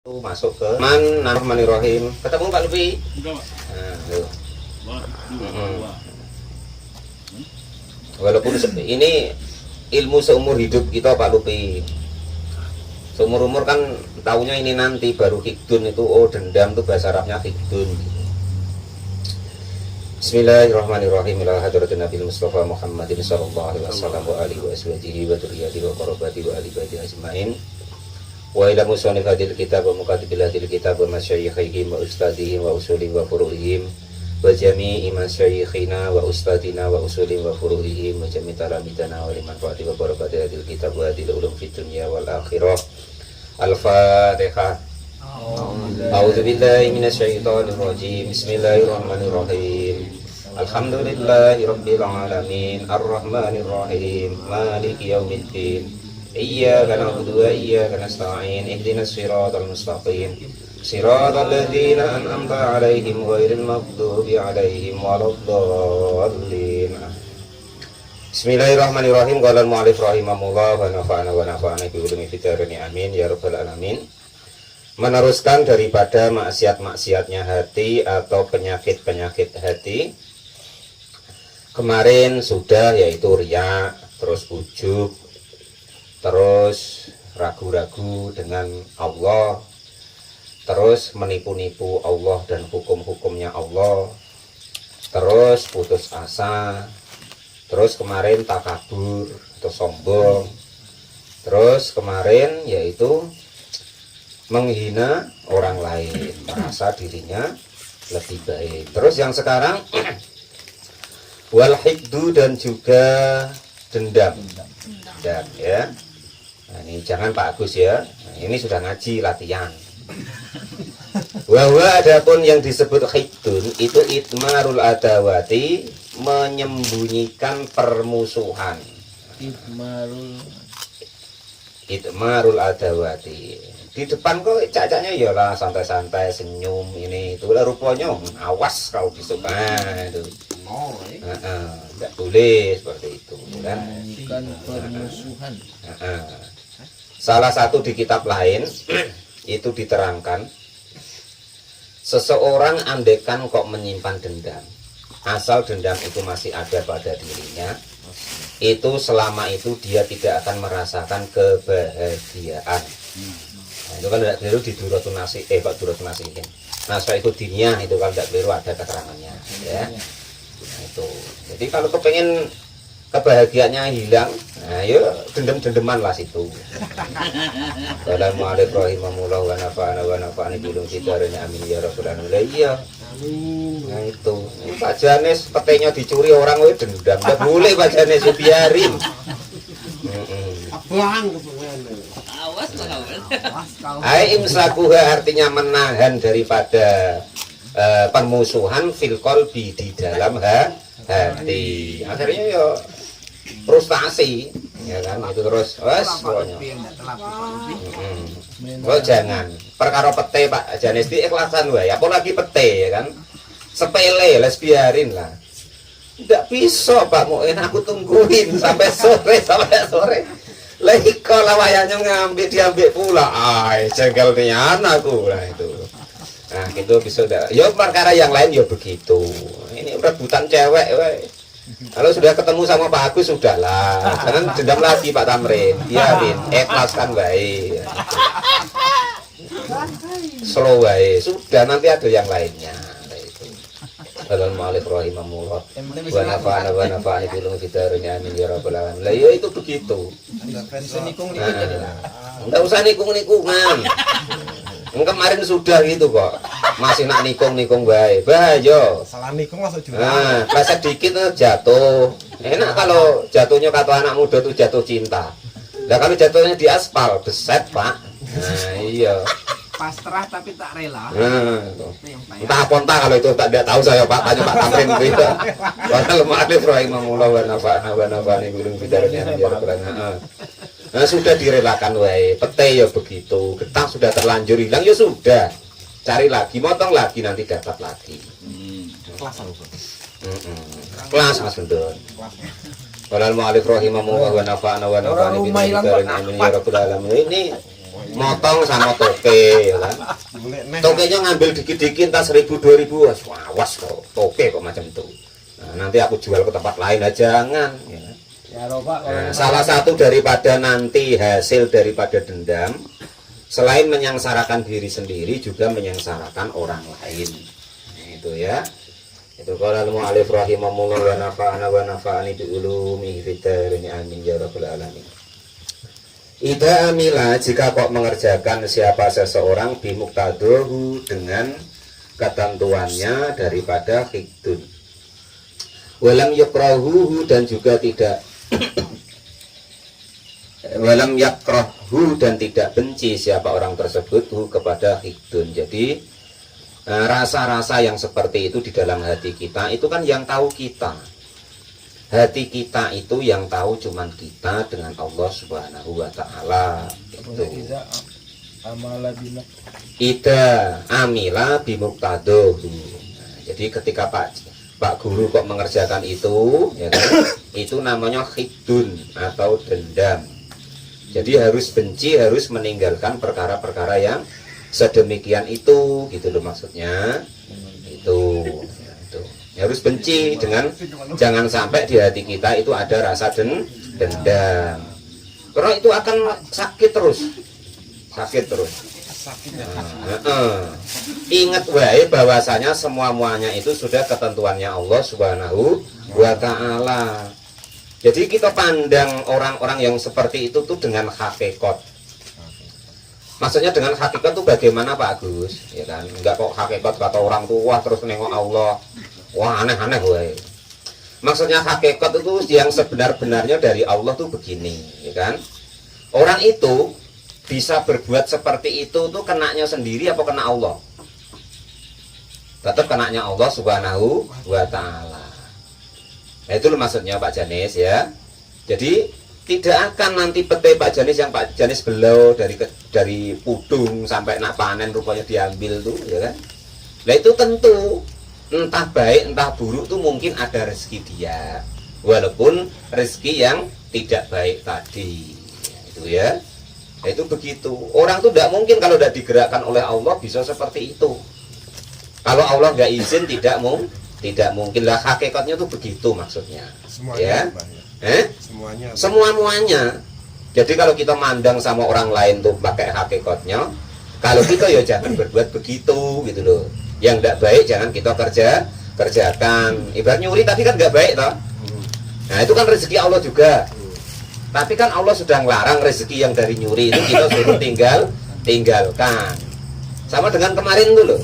Masuk ke Bismillahirrahmanirrahim. Ketemu Pak Lupi? Enggak, Pak. Nah, walaupun ini ilmu seumur hidup kita Pak Lupi. Seumur umur kan taunya ini nanti baru hikdun itu, oh dendam itu bahasa Arabnya hikdun. Bismillahirrahmanirrahim. Ila hadratin Nabi Mustafa Muhammadin sallallahu alaihi wasallam wa alihi wa ashabihi wa dzurriyyatihi wa qarabati wa ali baiti ajmain. Wa ila musannif hadil kitab wa mukatibil hadil kitab wa masyayikhihim wa ustadihim wa usulihim wa furu'ihim wa jami'i masyayikhina wa ustadina wa usulihim wa furu'ihim wa jami'i talamidana wa liman fa'ati wa barakati hadil kitab wa hadil ulum fid dunya wal akhirah. Al-Fatihah. A'udzu billahi minasyaitonir rajim. Bismillahirrahmanirrahim. Alhamdulillahi rabbil alamin arrahmanir rahim maliki yaumiddin. Iyyaka na'budu wa iyyaka nasta'in ihdinas siratal mustaqim siratal ladzina an'amta 'alaihim ghairil maghdubi 'alaihim waladdallin. Bismillahirrahmanirrahim. Qala al-mu'allif rahimahullah wa nafa'ana wa nafa'ana bi ulumi fitarini amin ya rabbal alamin. Meneruskan daripada maksiat-maksiatnya hati atau penyakit-penyakit hati. Kemarin sudah, yaitu riya, terus ujub, terus ragu-ragu dengan Allah, terus menipu-nipu Allah dan hukum-hukumnya Allah, terus putus asa, terus kemarin takabur atau sombong, terus kemarin yaitu menghina orang lain, merasa dirinya lebih baik. Terus yang sekarang wal hikdu, dan juga dendam. Dan ya, nah, ini jangan Pak Agus ya. Nah, ini sudah ngaji latihan. Bahwa adapun yang disebut hikdun itu itmarul adawati, menyembunyikan permusuhan. Itmarul adawati. Di depan kok cacanya ya lah santai-santai, senyum ini itu lah rupanya awas kalau besok itu. Tidak boleh seperti itu kan. Permusuhan. Salah satu di kitab lain itu diterangkan, seseorang andekan kok menyimpan dendam, asal dendam itu masih ada pada dirinya, itu selama itu dia tidak akan merasakan kebahagiaan. Nah, itu kan tidak keliru di Duratun Nasi, Pak Duratun Nasihin. Nah, soal itu dinia itu kan tidak keliru, ada keterangannya ya. Nah, itu. Jadi kalau kepengen kebahagiaannya hilang, nah yuk dendam-dendeman lah situ. Assalamualaikum warahmatullahi wabarakatuh. Belum kita amin ya rabbal alamin. Iya. Nah itu. Pak Janes petenya dicuri orang, we dendam. Enggak boleh Pak Janes, biarin. Abang Awas lah. Ai imsakuha artinya menahan daripada permusuhan fil qalbi, di dalam hati. Akhirnya ya frustasi ya kan, itu terus pokoknya. Oh jangan perkara pete Pak Janes di ikhlasan wae, apalagi pete ya kan, sepele les biarin lah. Tidak bisa Pak Muin, aku tungguin sampai sore lah kalau wayangnya ngambil diambil pula, jengkel nih anakku lah itu. Nah gitu bisa dah. Ya perkara yang lain ya begitu. Ini rebutan cewek, we. Kalau sudah ketemu sama Pak Agus sudahlah. Jangan dendam lagi Pak Tamrin. Biarin, ikhlaskan baik. Slow baik. Sudah, nanti ada yang lainnya. Assalamualaikum warahmatullahi wabarakatuh. Wa nafa'ana bilum fitarnya amin ya rabbal alamin. Lah ya itu begitu. Enggak usah nikung-nikungan. Kemarin sudah gitu kok, masih nak nikung baik, bahaya. salah nikung masuk jurang. Nah, pleset dikit jatuh. Enak kalau jatuhnya kata anak muda tuh jatuh cinta. Nah kalau jatuhnya di aspal, beset Pak. Nah iya. Pasrah tapi tak rela. Nah, entah apa entah kalau itu tidak tahu saya Pak, tanya Pak Tamrin gitu. Padahal ma'alif rahimahullah wa nafa'ani bilum fitarnya ya rabbal alamin. Nah sudah direlakan wae, pete ya begitu, getah sudah terlanjur hilang ya sudah, cari lagi, motong lagi, nanti dapat lagi. Kelas aku. Kelas Mas Bendon. Walal mu'alif rahimahullah wa nafa'ana wa nafa'ani bilum fitarnya amin ya rabbal alamin. Ini motong sama toke, ya kan? Tokenya ngambil dikit-dikit, tas 1.000-2.000, awas kok, toke kok macam itu. Nah, nanti aku jual ke tempat lain aja, jangan. Ya. Nah, salah satu daripada nanti hasil daripada dendam, selain menyengsarakan diri sendiri, juga menyengsarakan orang lain. Nah, itu ya. Itu qala al-mu'allif rahimahullah wa nafa'ani bi ulumihi fid dharain amin ya rabbal alamin. Ida amila, jika kok mengerjakan siapa seseorang bimuktadohu dengan ketentuannya daripada hikdun, walam yakrahuhu, dan juga tidak walam yakrahu, dan tidak benci siapa orang tersebut kepada hikdun. Jadi rasa-rasa yang seperti itu di dalam hati kita itu kan yang tahu kita. Hati kita itu yang tahu cuman kita dengan Allah Subhanahu wa taala. Itu. Ida amila bimuktadohu. Nah, jadi ketika Pak Guru kok mengerjakan itu, ya kan? Itu namanya hikdun atau dendam. Jadi harus benci, harus meninggalkan perkara-perkara yang sedemikian itu, gitu loh maksudnya. Itu. Harus benci, dengan jangan sampai di hati kita itu ada rasa dendam, karena itu akan sakit terus. Ingat wae bahwasanya semuanya itu sudah ketentuannya Allah Subhanahu wa taala. Jadi kita pandang orang-orang yang seperti itu tuh dengan hakikat. Maksudnya dengan hakikat tuh bagaimana Pak Agus? Ya kan, enggak kok hakikat kata orang tua terus nengok Allah. Wah, aneh-aneh gue. Maksudnya hakikat itu yang sebenar-benarnya dari Allah tuh begini, ya kan? Orang itu bisa berbuat seperti itu tuh kenanya sendiri apa kena Allah? Tetap kenanya Allah Subhanahu wa taala. Nah, itu loh maksudnya Pak Janis ya. Jadi tidak akan nanti pete Pak Janis yang Pak Janis belau dari pudung sampai nak panen rupanya diambil tuh, ya kan? Nah itu tentu entah baik entah buruk tuh mungkin ada rezeki dia, walaupun rezeki yang tidak baik tadi, itu ya. Nah, itu begitu. Orang tuh tidak mungkin kalau tidak digerakkan oleh Allah bisa seperti itu. Kalau Allah nggak izin tidak mungkin lah. Hakikatnya tuh begitu maksudnya. Semuanya, ya. Semuanya. Jadi kalau kita mandang sama orang lain tuh pakai hakikatnya, kalau kita ya jangan berbuat begitu, gitu loh. Yang tidak baik jangan kita kerjakan. Ibarat nyuri tadi kan nggak baik toh. Nah itu kan rezeki Allah juga. Tapi kan Allah sudah ngelarang rezeki yang dari nyuri itu kita suruh tinggalkan. Sama dengan kemarin dulu.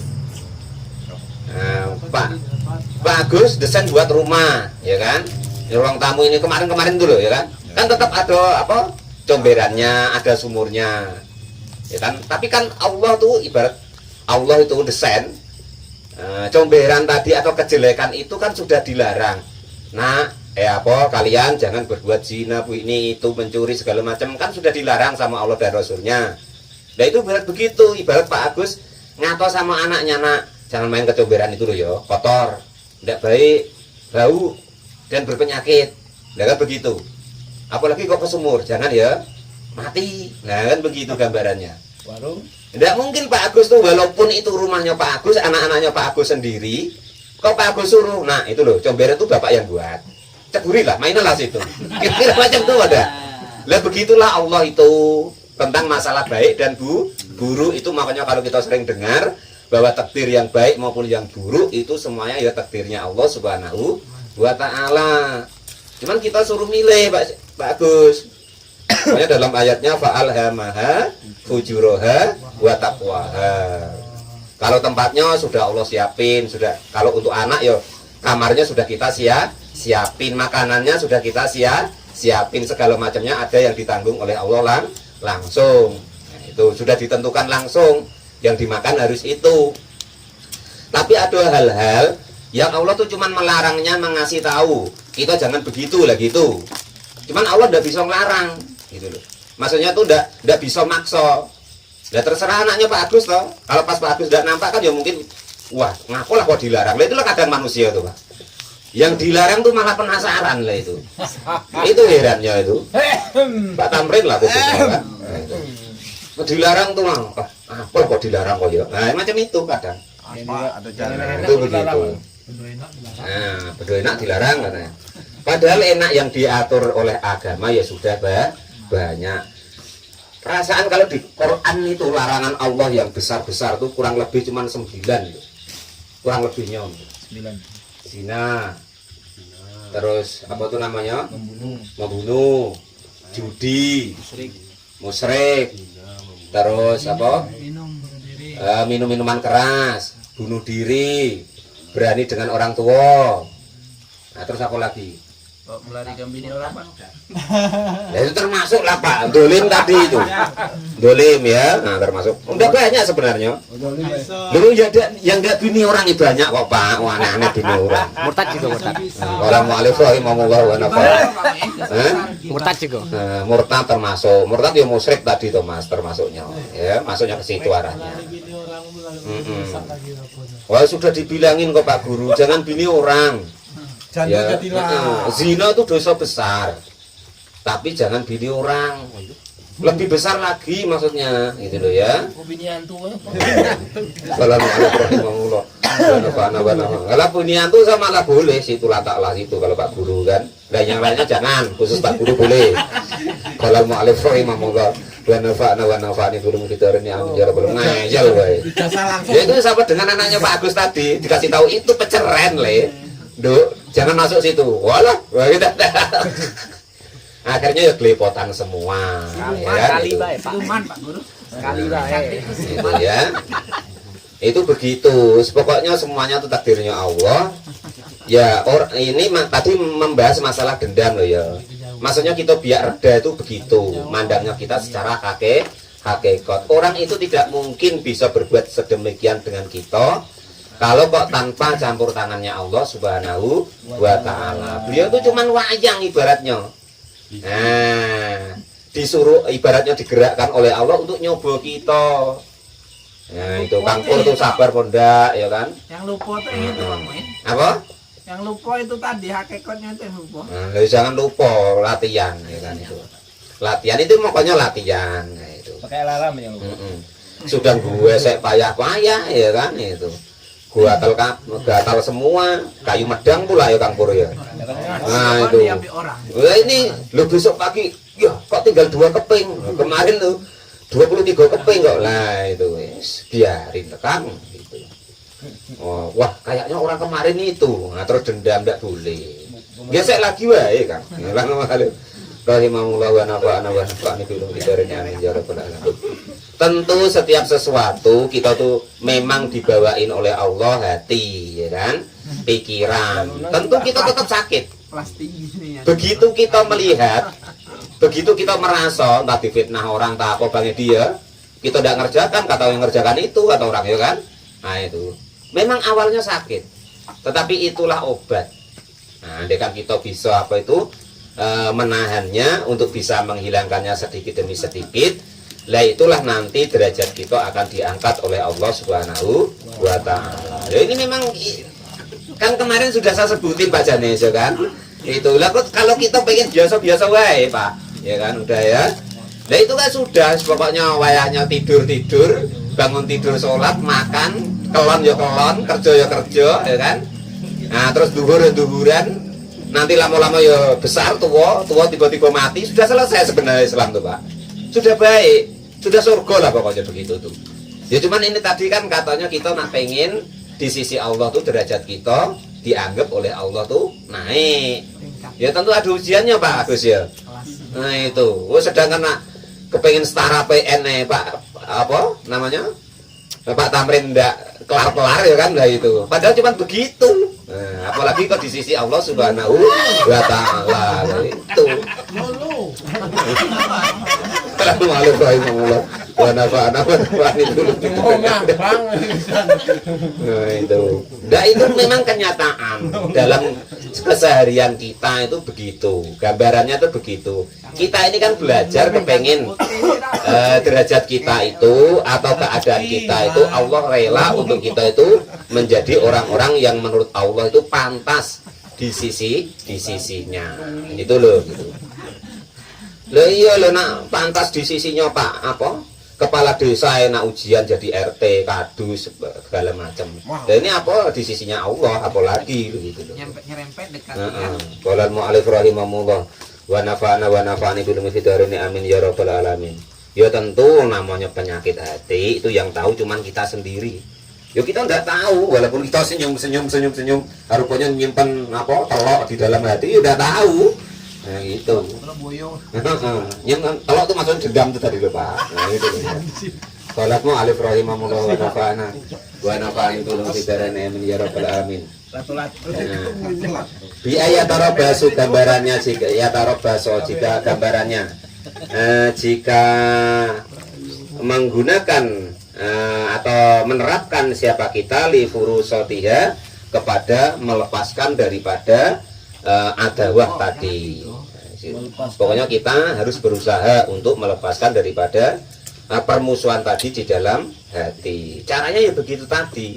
Nah, Pak Agus desain buat rumah, ya kan? Ruang tamu ini kemarin dulu, ya kan? Kan tetap ada apa? Comberannya, ada sumurnya, ya kan? Tapi kan Allah tuh ibarat Allah itu desain. Comberan tadi atau kejelekan itu kan sudah dilarang. Nah, kalian jangan berbuat zina, ini itu mencuri segala macam kan sudah dilarang sama Allah dan Rasulnya. Nah itu berat begitu. Ibarat Pak Agus ngato sama anaknya, nak jangan main kecomberan itu loh ya, kotor, tidak baik, bau dan berpenyakit. Nah kan begitu. Apalagi kok ke sumur, jangan ya, mati. Nah kan begitu gambarannya. Warung. Tidak mungkin Pak Agus tuh walaupun itu rumahnya Pak Agus, anak-anaknya Pak Agus sendiri, kok Pak Agus suruh, nah itu loh, comberan itu bapak yang buat. Cegurilah, mainlah situ. Kira-kira macam itu ada. Lah begitulah Allah itu tentang masalah baik dan buruk itu, makanya kalau kita sering dengar bahwa takdir yang baik maupun yang buruk itu semuanya ya takdirnya Allah Subhanahu wa taala. Cuman kita suruh milih Pak Agus. Makanya dalam ayatnya fa'alhamaha fujuraha wa taqwaha. Kalau tempatnya sudah Allah siapin, sudah. Kalau untuk anak ya kamarnya sudah kita siapin, makanannya sudah kita siapin, segala macamnya ada yang ditanggung oleh Allah langsung. Nah, itu sudah ditentukan langsung. Yang dimakan harus itu. Tapi ada hal-hal yang Allah tuh cuman melarangnya, mengasih tahu kita jangan begitu lah gitu. Cuman Allah udah bisa ngelarang gitu loh. Maksudnya tuh udah bisa maksa. Udah terserah anaknya Pak Agus toh. Kalau pas Pak Agus udah nampak kan ya mungkin wah ngaku lah kok dilarang. Lah itulah kadang manusia tuh Pak. Yang dilarang tuh malah penasaran lah itu. Itu herannya itu. Pak Tamrin lah khususnya kan. Dilarang tuh mah. Apa kok dilarang kok ya? Nah, macam itu kadang. Apa ada jalan Nah, itu begitu. Nah, betul enak dilarang katanya. Padahal enak yang diatur oleh agama ya sudah banyak. Perasaan kalau di Quran itu larangan Allah yang besar-besar tuh kurang lebih cuma 9 gitu. Kurang lebihnya 9. zina, terus apa tuh namanya, Membunuh. membunuh, judi, musyrik, terus apa, minum-minuman keras, bunuh diri, berani dengan orang tua. Nah, terus apa lagi? Kok melarikan bini orang, Pak? Ya itu termasuk lah Pak, dolim tadi itu, dolim ya, nah termasuk. Udah banyak sebenarnya. Dulu ya yang nggak bini orang itu banyak kok Pak, wah aneh-aneh bini orang. Murtad juga murtad. Murtad juga. Murtad termasuk, murtad ya musyrik tadi tuh Mas, termasuknya. Ya, masuknya ke situ arahnya. Wah sudah dibilangin kok Pak Guru, jangan bini orang. Ya, zina itu dosa besar, tapi jangan bini orang. Lebih besar lagi maksudnya, gitu loh ya. Bini hantu. Kalau bini hantu sama lah boleh, situ lataklah situ kalau Pak Guru kan. Dan yang lainnya jangan, khusus Pak Guru boleh. Kalau mau alif rahimahullah, wa nafa'ani belum kita ini ajar belum ngajal wae. Ya itu sama dengan anaknya Pak Agus tadi, dikasih tahu itu peceren le. Duk, jangan masuk situ. Walah, kita. Akhirnya ya gelepotan semua. Kali baik Pak. Pak Guru. Kali baik. Itu ya. Itu begitu. Pokoknya semuanya itu takdirnya Allah. Ya, ini tadi membahas masalah dendam loh ya. Maksudnya kita biar reda itu begitu. Mandangnya kita secara hakikat. Orang itu tidak mungkin bisa berbuat sedemikian dengan kita kalau kok tanpa campur tangannya Allah Subhanahu wa Ta'ala. Beliau itu cuman wayang ibaratnya. Nah, disuruh ibaratnya digerakkan oleh Allah untuk nyoba kita. Nah, itu Kang Pur tuh sabar pondak ya kan? Yang lupa tuh itu Pak Muin. Apa? Yang lupa itu tadi hakikatnya itu yang lupa. Nah, jangan lupa latihan ya kan itu. Latihan itu pokoknya latihan. Nah, itu. Pakai alarm yang lupa. Sudah gue saya payah-payah ya kan itu. Gua gatal semua, kayu medang pula ya Kang Pur ya. Nah itu. Nah, ini lu besok pagi, ya kok tinggal 2 keping. Kemarin tuh 23 keping kok. Nah itu wis biarin Kang gitu. Oh, wah kayaknya orang kemarin itu. Nah terus dendam enggak boleh. Gesek lagi wae Kang. Lang malih. Rahimahullah wa nafa'ana wa nafa'ani bilum bidarnya amin ya rabbal alamin. Tentu setiap sesuatu kita tuh memang dibawain oleh Allah hati, ya kan? Pikiran. Tentu kita tetap sakit. Begitu kita melihat, begitu kita merasa entah difitnah orang, entah apa bangnya dia, kita tidak ngerjakan, kata yang ngerjakan itu kata orang ya kan? Nah itu. Memang awalnya sakit, tetapi itulah obat. Nah, kan kita bisa apa itu menahannya untuk bisa menghilangkannya sedikit demi sedikit. Lah itulah nanti derajat kita akan diangkat oleh Allah Subhanahu wa Ta'ala. Ya ini memang kan kemarin sudah saya sebutin Pak Janes ya kan. Itulah kalau kita pengen biasa-biasa wae Pak, ya kan udah ya. Nah itu kan sudah pokoknya wayahnya tidur, bangun tidur sholat, makan, kelon ya kelon, kerja ya kerja, ya kan. Nah terus duhuran, nanti lama-lama ya besar tua tiba-tiba mati, sudah selesai sebenarnya Islam tuh Pak. Sudah baik. Sudah surga lah pokoknya begitu tuh. Ya cuman ini tadi kan katanya kita nak pengen di sisi Allah tuh derajat kita dianggap oleh Allah tuh naik. Ya tentu ada ujiannya Pak Agus ya. Nah itu. Oh sedangkan nak kepengen setara PN Pak apa namanya? Pak Tamrin ndak kelar-kelar ya kan lah itu. Padahal cuman begitu. Nah, apalagi kok di sisi Allah Subhanahu wa Ta'ala itu. Assalamualaikum Nah itu memang kenyataan dalam keseharian kita itu begitu. Gambarannya itu begitu. Kita ini kan belajar kepengen derajat kita itu atau keadaan kita itu Allah rela untuk kita itu menjadi orang-orang yang menurut Allah itu pantas di sisinya. Itu loh gitu. Lah iya lho nak pantas di sisinya Pak apa? kepala desa enak ujian jadi RT, kadus segala macam. Dan ini apa di sisinya Allah apalagi begitu loh. Nyerempet dekat. Qala al-mu'allif rahimahullah wa nafa'ani bil mufiddarini amin ya rabbal alamin. Ya tentu namanya penyakit hati itu yang tahu cuman kita sendiri. Ya kita enggak tahu walaupun kita senyum, rupanya nyimpen apa telok di dalam hati ya udah tahu. Nah gitu. Kalau boyo. Yang telok itu maksudnya dendam itu tadi lho Pak. Nah itu lho. Qalatmu alif rahimahullah wa nafa'ani bil mufiddarini amin ya rabbal alamin. Bi ayat basu gambarannya jika gambarannya jika menggunakan atau menerapkan siapa kita li furusotiha kepada melepaskan daripada adawah tadi. Pokoknya kita harus berusaha untuk melepaskan daripada permusuhan tadi di dalam hati. Caranya ya begitu tadi.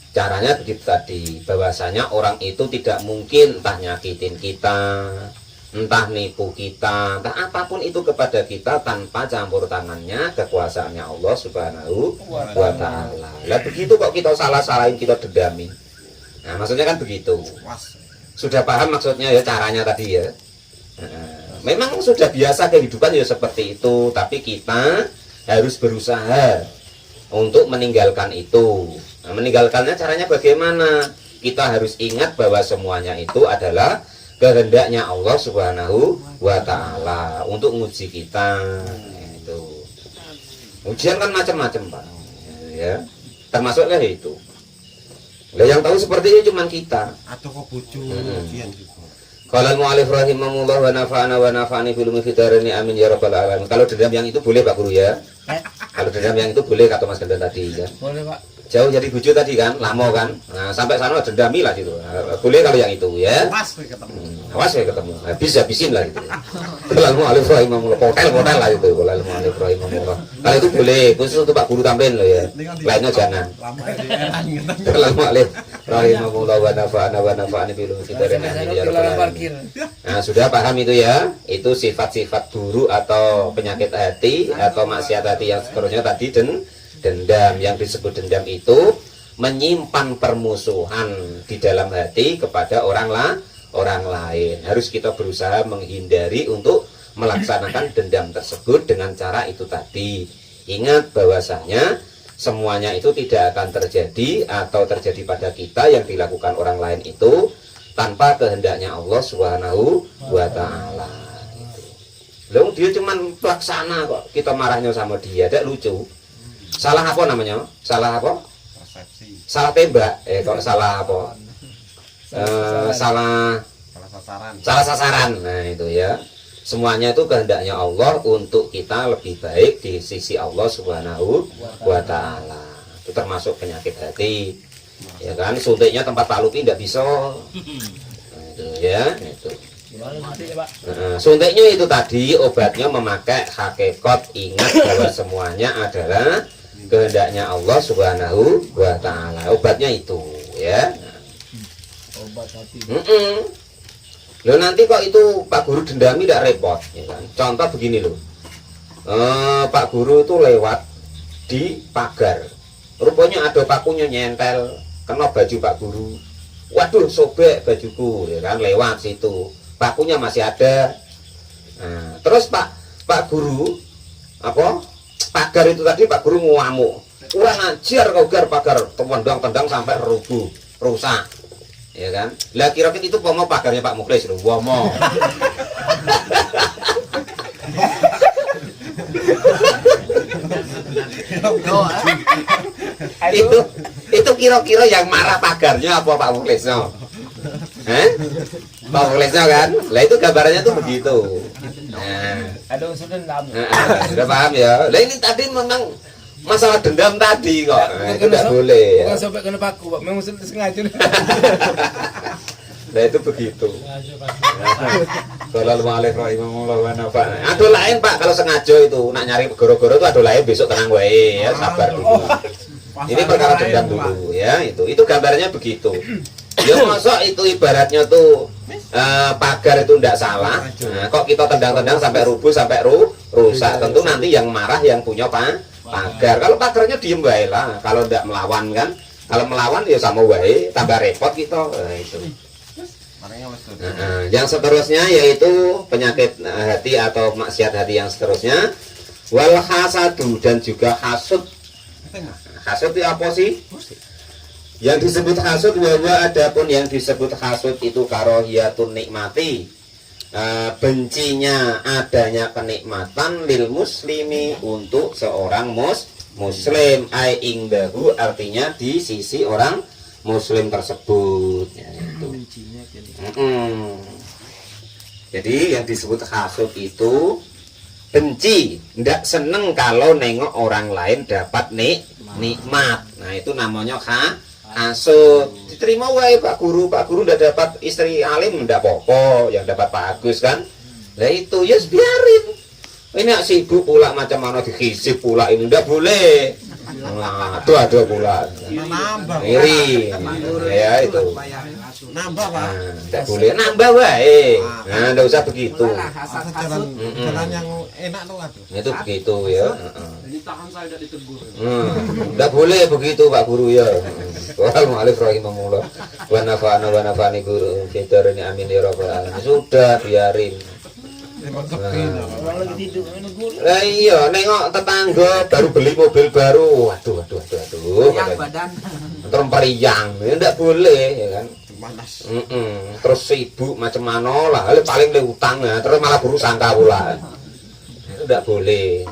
Caranya begitu tadi, bahwasanya orang itu tidak mungkin entah nyakitin kita, entah nipu kita, entah apapun itu kepada kita tanpa campur tangannya kekuasaannya Allah Subhanahu wa Ta'ala. Lah begitu kok kita salah-salahin, kita dendamin. Nah, maksudnya kan begitu. Sudah paham maksudnya ya caranya tadi ya. Memang sudah biasa kehidupan ya seperti itu, tapi kita harus berusaha untuk meninggalkan itu. Nah, meninggalkannya caranya bagaimana? Kita harus ingat bahwa semuanya itu adalah kehendaknya Allah Subhanahu wa Ta'ala untuk menguji kita. Itu. Ujian kan macam-macam, Pak. Ya. Termasuknya itu. Lah yang tahu seperti ini cuma kita. Atau kok bojo ujian juga. Qala al-mu'allif rahimahullah wa nafa'ani bil mufiddarini amin ya rabbal alamin. Kalau dendam yang itu boleh Pak Guru ya. Kalau dendam yang itu boleh kata Mas Gandan tadi ya. Boleh Pak. Jauh jadi bucu tadi kan, lama kan. Nah, sampai sana dendami lah gitu. Boleh kalau yang itu ya. Pas ketemu. Awas ya ketemu. Habis-habisin lah gitu. Qala al-mu'allif rahimahullah, hotel lah itu. Qala al-mu'allif rahimahullah. Kalau itu boleh, khusus untuk Pak Guru tambahin loh ya. Lainnya jangan. Lama di Qala al-mu'allif rahimahullah wa nafa'ani bil mufiddarini amin ya rabbal alamin. Nah, sudah paham itu ya? Itu sifat-sifat buruk atau penyakit hati atau maksiat hati yang seterusnya tadi dendam. Yang disebut dendam itu menyimpan permusuhan di dalam hati kepada orang lain. Harus kita berusaha menghindari untuk melaksanakan dendam tersebut dengan cara itu tadi. Ingat bahwasanya semuanya itu tidak akan terjadi atau terjadi pada kita yang dilakukan orang lain itu tanpa kehendaknya Allah Subhanahu wa Ta'ala. Loh, dia cuman pelaksana kok, kita marahnya sama dia, tidak lucu. Salah apa namanya? Salah apa? persepsi. Salah tembak. Kok salah apa? Salah Sasaran. sasaran. Nah itu ya. Semuanya itu kehendaknya Allah untuk kita lebih baik di sisi Allah Subhanahu wa Ta'ala. Itu termasuk penyakit hati. Ya kan, suntiknya tempat Pak Luki tidak bisa. Nah, itu ya, itu. Suntiknya itu tadi obatnya memakai hakikat. Ingat bahwa semuanya adalah kehendaknya Allah Subhanahu wa Ta'ala. Obatnya itu ya. Obat hati. Loh nanti kok itu Pak Guru dendami tidak repot ya kan? Contoh begini loh. Pak Guru itu lewat di pagar. Rupanya ada pakunya nyentel kena baju Pak Guru. Waduh, sobek bajuku ya kan, lewat situ. Pakunya masih ada. Nah, terus Pak Guru apa? Pagar itu tadi Pak Guru ngamuk. Kurang ajar kau gar pagar, tendang sampai rusak. Ya kan? Lah kira-kira itu pomo pagarnya Pak Mukhlis lho, pomo. itu kira-kira yang marah pagarnya apa Pak Mukhlisnya? Pak Mukhlisnya kan? Lah itu gambarannya tuh begitu. Nah, Ada unsur dendam. sudah paham ya. Lah ini tadi memang masalah dendam tadi kok. Nah, itu tidak boleh ya. Bukan sampai kena paku, Pak. Memang sengaja. Nah itu begitu. Shallallahu alaihi wa sallam. Aduh lain Pak, kalau sengaja itu nak nyari goro-goro itu aduh lain besok tenang wae ya, sabar dulu. Ini perkara dendam dulu ya, itu gambarnya begitu. Ya masa itu ibaratnya tuh pagar itu tidak salah. Nah, kok kita tendang-tendang sampai rubuh sampai rusak, tentu nanti yang marah yang punya pagar. Kalau pagarnya diem wae lah, kalau tidak melawan kan. Kalau melawan ya sama wae, tambah repot kita. Nah, itu. Yang seterusnya yaitu penyakit hati atau maksiat hati yang seterusnya, wal hasadu, dan juga hasud. Hasud itu apa sih? Yang disebut hasud, bahwa adapun yang disebut hasud itu karohiyatun nikmati, bencinya adanya kenikmatan lil muslimi, untuk seorang muslim, ai ingdahu, artinya di sisi orang muslim tersebut, ya, itu. Jadi yang disebut hasud itu benci, tidak seneng kalau nengok orang lain dapat nikmat. Nah, itu namanya hasud. Diterima wae Pak Guru udah dapat istri alim, ndak apa-apa, yang dapat Pak Agus kan. Lah itu ya biarin. Ini sibuk pula macam mana dikisip pula, ini ndak boleh. Nah, aduh pula. Nambah. Iri. Ya itu. Nambah, Pak. Ndak boleh nambah wae. Nah, ndak usah begitu. Jalan yang enak tuh, aduh. Itu begitu ya. Jadi tangan saya tidak ditegur. Nggak boleh begitu Pak Guru ya. Wal mu'alif rahimahullah. Wa nafa'ani guru fitar ini amin ya rabbal alamin. Sudah biarin. Orang lagi tidur ini guru. Lah iya, nengok tetangga baru beli mobil baru. Waduh. Yang badan. Terus periang. Ya nggak boleh ya kan. Panas. Terus sibuk macam mana lah. Paling le utang ya. Terus malah buruk sangka pula. Itu nggak boleh.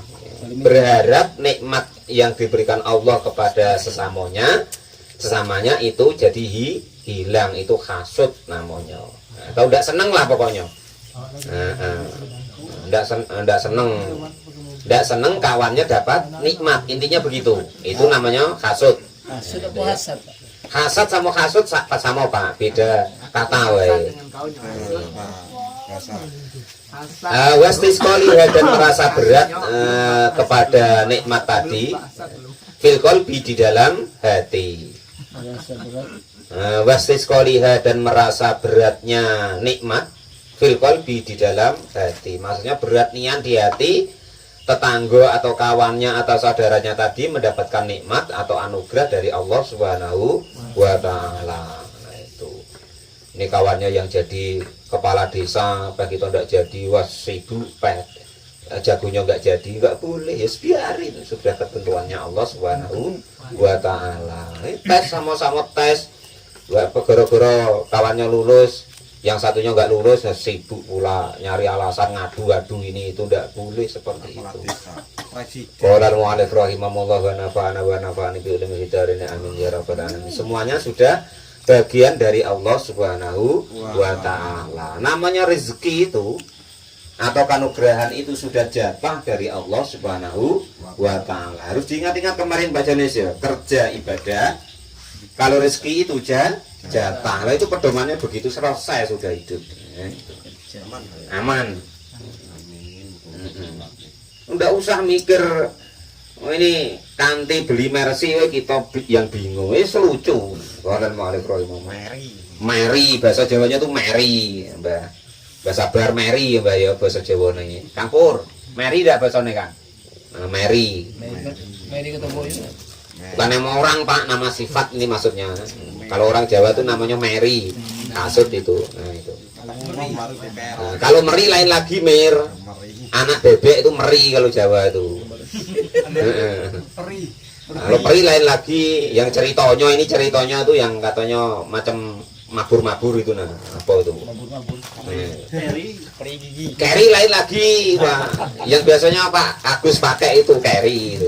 Berharap nikmat yang diberikan Allah kepada sesamanya itu jadi hilang, itu hasud namanya. Atau tidak seneng lah pokoknya. Tidak seneng kawannya dapat nikmat, intinya begitu. Itu namanya hasud. Hasud apa hasad? Hasad sama hasud sama Pak, beda kata wae. Wastisqaliha, dan merasa berat kepada nikmat tadi, fil qalbi, di dalam hati. Wastisqaliha, dan merasa beratnya nikmat, fil qalbi, di dalam hati. Maksudnya berat nian di hati tetangga atau kawannya atau saudaranya tadi mendapatkan nikmat atau anugerah dari Allah Subhanahu wa taala. Nah, itu. Ini kawannya yang jadi kepala desa, apa kita tidak jadi, sibuk jagonya nggak jadi, nggak boleh, ya biarin, sudah ketentuannya Allah Subhanahu wa taala. Tes sama-sama tes, gara-gara kawannya lulus, yang satunya nggak lulus, ya sibuk pula nyari alasan, ngadu-ngadu ini itu, tidak boleh seperti itu. Qala al-mu'allif rahimahullah wa nafa'ani bi ilmi hidarin amin ya rabbal alamin. Semuanya sudah bagian dari Allah Subhanahu wa taala. Namanya rezeki itu atau kanugrahan itu sudah jatah dari Allah Subhanahu wa taala. Harus diingat-ingat kemarin baca Indonesia, kerja ibadah. Kalau rezeki itu jatah. Lah itu pedomannya begitu, selesai sudah hidup. Aman. Enggak usah mikir ini kanti beli Mercy kita yang bingung, selucu. Mary, bahasa Jawanya tuh Mary, Mbak. Bahasa bar Mary ya, Mbak ya, bahasa Jawa nih. Campur. Mary dah bahasane kan. Mary. Mary ketemu itu. Bukan nama orang Pak, nama sifat ini maksudnya. Kalau orang Jawa tuh namanya Mary. Kasut itu. Nah itu. Nah, kalau Meri lain lagi Mir. Anak bebek itu Meri kalau Jawa itu. Kalau peri lain lagi, yang ceritanya tuh yang katanya macam mabur-mabur itu, nah apa itu? Keri lain lagi, Pak. Yang biasanya Pak Agus pakai itu keri itu.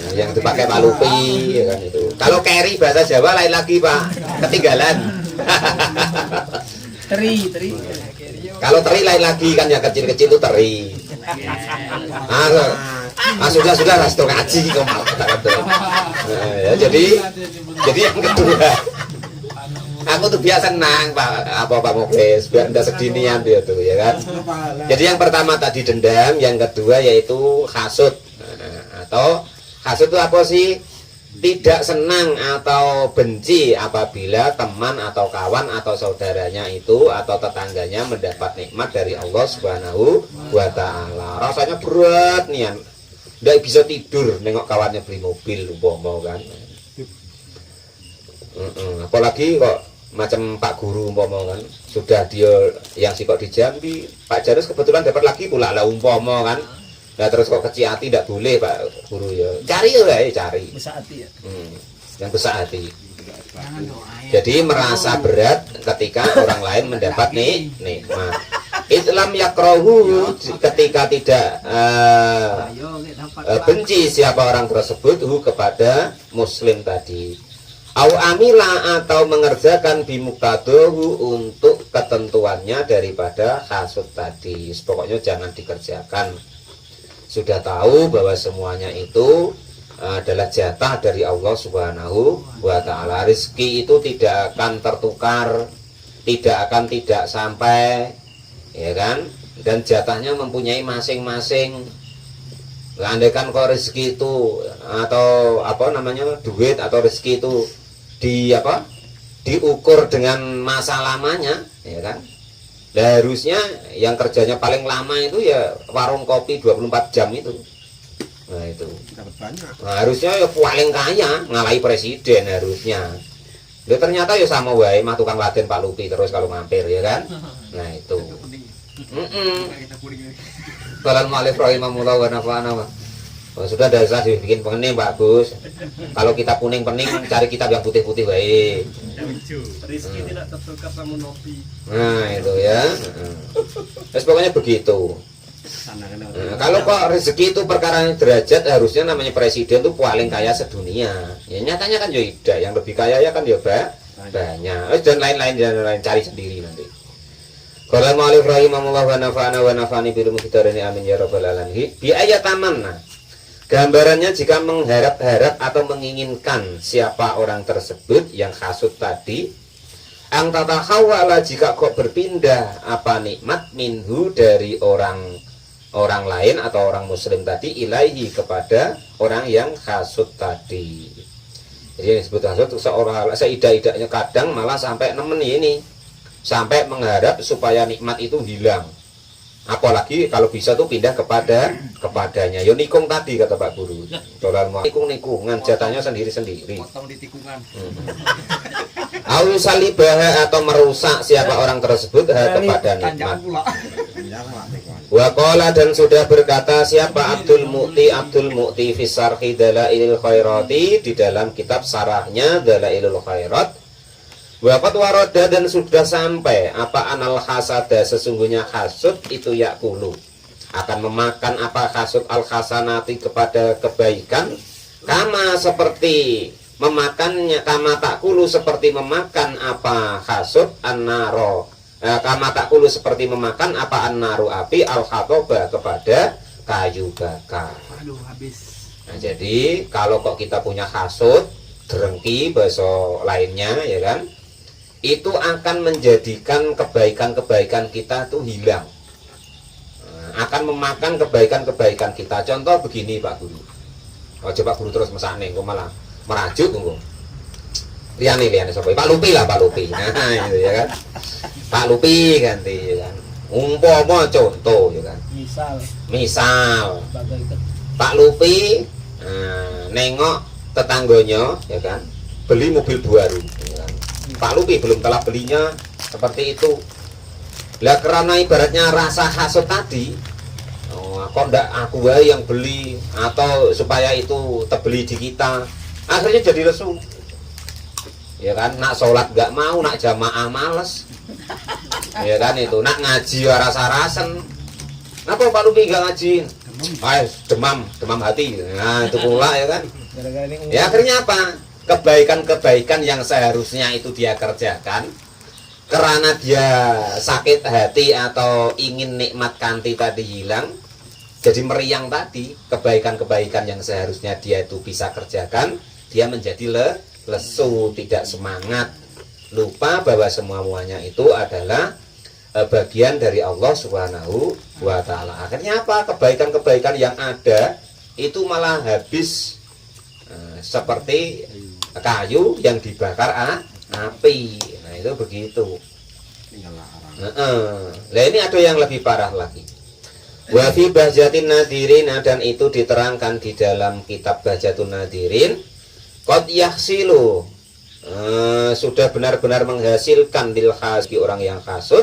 Nah, yang dipakai Pak Lupi ya kan itu. Kalau keri bahasa Jawa lain lagi, Pak. Ketinggalan. Teri. Kalau teri lain lagi kan, yang kecil-kecil itu teri. Sudah restu ngaji kok ya, jadi yang kedua, aku tuh biasa senang Pak Muklis, biar ndak sedinian dia tuh ya kan. Jadi yang pertama tadi dendam, yang kedua yaitu hasud. Atau hasud itu apa sih? tidak senang atau benci apabila teman atau kawan atau saudaranya itu atau tetangganya mendapat nikmat dari Allah Subhanahu wa taala. Rasanya berat nih, nggak bisa tidur nengok kawannya beli mobil umpama kan. Apalagi kok macam Pak Guru umpama kan, sudah dia yang si kok di Jambi, Pak Jarus kebetulan dapat lagi pula lah umpama kan. Nah terus kok kecil hati tidak boleh Pak Guru ya. Cari ya, cari. Besar hati ya. Yang besar hati. Jadi merasa berat ketika orang lain mendapat nikmat. Islam yakrahu ketika tidak benci siapa orang tersebut kepada muslim tadi. Au amila atau mengerjakan bimuktadohu untuk ketentuannya daripada hasud tadi. Pokoknya jangan dikerjakan. Sudah tahu bahwa semuanya itu adalah jatah dari Allah Subhanahu wa taala. Rezeki itu tidak akan tertukar, tidak sampai, ya kan? Dan jatahnya mempunyai masing-masing. Andaikan kok rezeki itu atau apa namanya duit atau rezeki itu diukur dengan masa lamanya, ya kan? Nah, harusnya yang kerjanya paling lama itu ya warung kopi 24 jam itu. Nah itu Dapat banyak. nah, harusnya ya paling kaya ngalahi presiden harusnya. Ya ternyata ya sama wae mah tukang laden Pak Lupi terus kalau mampir ya kan. Nah itu. Assalamualaikum warahmatullahi wabarakatuh. Oh, sudah dasar dibikin pening bagus. Kalau kita kuning pening cari kitab yang putih-putih wae. Rizki tidak tertukar sama Nopi. Nah itu ya. Terus pokoknya begitu. Nah, kalau kok rezeki itu perkara derajat, harusnya namanya presiden tuh paling kaya sedunia. Ya nyatanya kan ya tidak, yang lebih kaya ya kan ya banyak. Dan lain-lain cari sendiri nanti. Qala ma'alif rahimahullah wa nafa'ana wa nafa'ani bil muqtarini amin ya rabbal alamin. Bi ayat amanna. Gambarannya jika mengharap-harap atau menginginkan siapa orang tersebut yang hasud tadi, ang tatahawala jika kok berpindah apa nikmat minhu dari orang lain atau orang muslim tadi ilaihi kepada orang yang hasud tadi. Jadi disebut hasud seorang seidak-idaknya kadang malah sampai nemen ini, sampai mengharap supaya nikmat itu hilang. Apalagi kalau bisa tuh pindah kepadanya. Yo nikung tadi kata Pak Guru. Nikung-nikungan jatahnya sendiri-sendiri. Potong di tikungan. Au salibah atau merusak siapa orang tersebut kepada nikmat. Wa qala dan sudah berkata siapa Abdul Mu'ti fi Sarhi Dalailil Khairati di dalam kitab sarahnya Dalailul Khairat. Waqat waroda dan sudah sampai apa anal hasada sesungguhnya hasud itu yakulu akan memakan apa hasud al hasanati kepada kebaikan kama seperti memakannya kama takulu seperti memakan apa hasud annaro kama takulu seperti memakan apa annaru api al khatoba kepada kayu bakar. Aduh habis. Nah, jadi kalau kok kita punya hasud drengki bahasa lainnya ya kan, itu akan menjadikan kebaikan-kebaikan kita tuh hilang, akan memakan kebaikan-kebaikan kita. Contoh begini Pak Guru, coba Guru terus mesakne, kok malah merajuk kok. Liane sapa? Pak Lupi lah, Pak Lupi. Nah itu ya kan, Pak Lupi ganti ya kan. Umpama contoh ya kan. Misal Pak Lupi nengok tetanggonya ya kan, beli mobil baru. Pak Lupi belum telah belinya seperti itu. Lah karena ibaratnya rasa hasud tadi, kok ndak aku yang beli atau supaya itu terbeli di kita, akhirnya jadi lesu. Ya kan, nak sholat nggak mau, nak jamaah males. Ya kan itu, nak ngaji rasa-rasen. Kenapa Pak Lupi nggak ngaji? Demam hati. Nah itu pula ya kan. Ya akhirnya apa? Kebaikan-kebaikan yang seharusnya itu dia kerjakan karena dia sakit hati atau ingin nikmat kanti tadi hilang, jadi meriang tadi. Kebaikan-kebaikan yang seharusnya dia itu bisa kerjakan, dia menjadi lesu, tidak semangat, lupa bahwa semuanya itu adalah bagian dari Allah Subhanahu wa taala. Akhirnya apa? Kebaikan-kebaikan yang ada itu malah habis seperti kayu yang dibakar api. Nah itu begitu. Nah ini ada yang lebih parah lagi. Wa fi bahjatin nadirin, dan itu diterangkan di dalam kitab Bahjatun Nadirin. Qad yahsilu, sudah benar-benar menghasilkan lil khasi, orang yang hasud,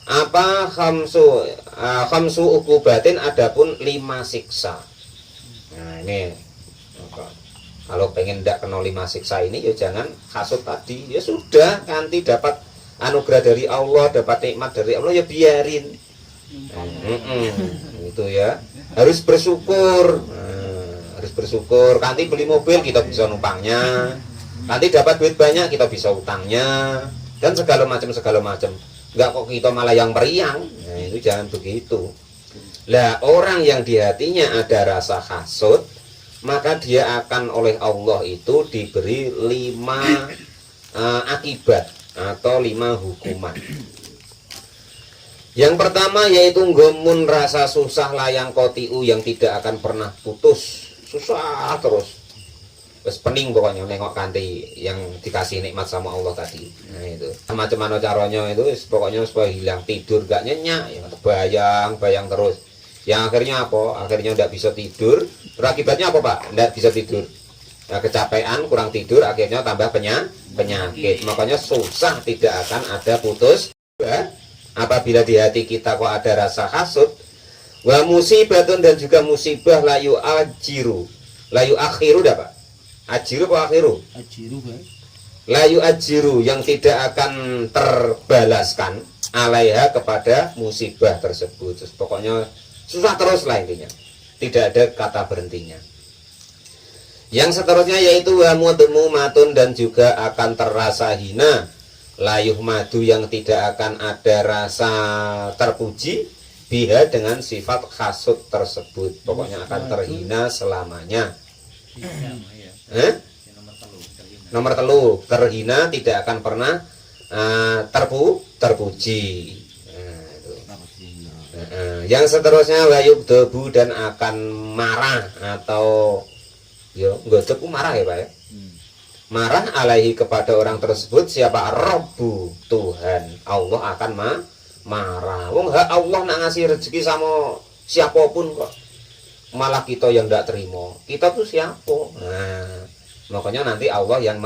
apa khamsu ukubatin, adapun 5 siksa. Nah ini kalau pengen tidak kena 5 siksa ini ya jangan hasud tadi, ya sudah, nanti dapat anugerah dari Allah, dapat nikmat dari Allah, ya biarin. Itu ya, harus bersyukur. Harus bersyukur. Nanti beli mobil kita bisa numpangnya, nanti dapat duit banyak kita bisa utangnya, dan segala macam. Enggak kok kita malah yang meriang. Nah itu jangan begitu. Lah orang yang di hatinya ada rasa hasud, maka dia akan oleh Allah itu diberi 5 akibat atau 5 hukuman. Yang pertama yaitu gomun, rasa susah layang kotiu, yang tidak akan pernah putus, susah terus. Terus pening pokoknya nengok kanti yang dikasih nikmat sama Allah tadi. Nah itu macam mana caranya itu, pokoknya supaya hilang, tidur gak nyenyak, ya, bayang terus. Yang akhirnya apa? Akhirnya tidak bisa tidur. Akibatnya apa Pak? Tidak bisa tidur. Nah, kecapean, kurang tidur, akhirnya tambah penyakit. Makanya susah tidak akan ada putus. Apabila di hati kita kok ada rasa hasud, wa musibatun, dan juga musibah, layu akhiru dah Pak. Ajiru apa akhiru? Layu ajiru, yang tidak akan terbalaskan alaiha, kepada musibah tersebut. Terus pokoknya susah terus lah intinya, tidak ada kata berhentinya. Yang seterusnya yaitu wa mudmumatun, dan juga akan terasa hina, layuh madu, yang tidak akan ada rasa terpuji, biha, dengan sifat hasud tersebut. Pokoknya akan terhina selamanya. Nomor telu, terhina, tidak akan pernah terpuji. Yang seterusnya wayub debu, dan akan marah atau nggak marah ya Pak ya. Marah alaihi, kepada orang tersebut. Siapa? Rabbu, Tuhan. Allah akan marah. Wong Allah nak ngasih rezeki sama siapapun kok, malah kita yang tidak terima. Kita tuh siapa? Nah, makanya nanti Allah yang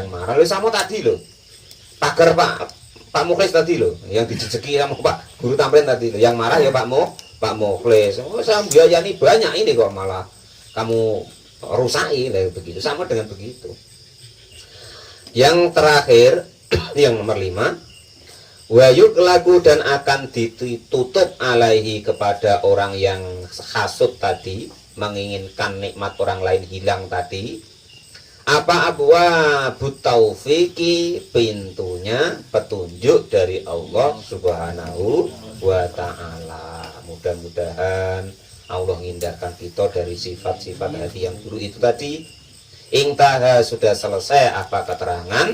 marah. Lalu sama tadi loh, pagar Pak Mukhlis tadi loh, yang dijejeki sama Pak Guru Tamrin tadi loh, yang marah ya Pak Mukhlis. Oh, saya biayani banyak ini kok malah kamu rusai lah, begitu. Sama dengan begitu. Yang terakhir, yang nomor 5, wayuk lagu, dan akan ditutup alaihi, kepada orang yang hasud tadi, menginginkan nikmat orang lain hilang tadi, apa abwa butaufiki, pintunya petunjuk dari Allah Subhanahu wa ta'ala. Mudah-mudahan Allah menghindarkan kita dari sifat-sifat hati yang buruk itu tadi. Ingtaha, sudah selesai apa keterangan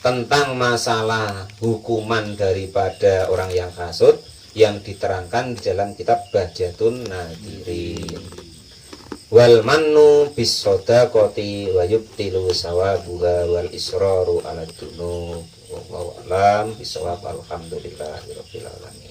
tentang masalah hukuman daripada orang yang hasud yang diterangkan di dalam kitab Bahjatun Nadirin. Wal mannu bis shadaqati wa yubtilu sawabuha wal israru ala dunub. Wallahu a'lam bishawab. Alhamdulillahirabbil alamin.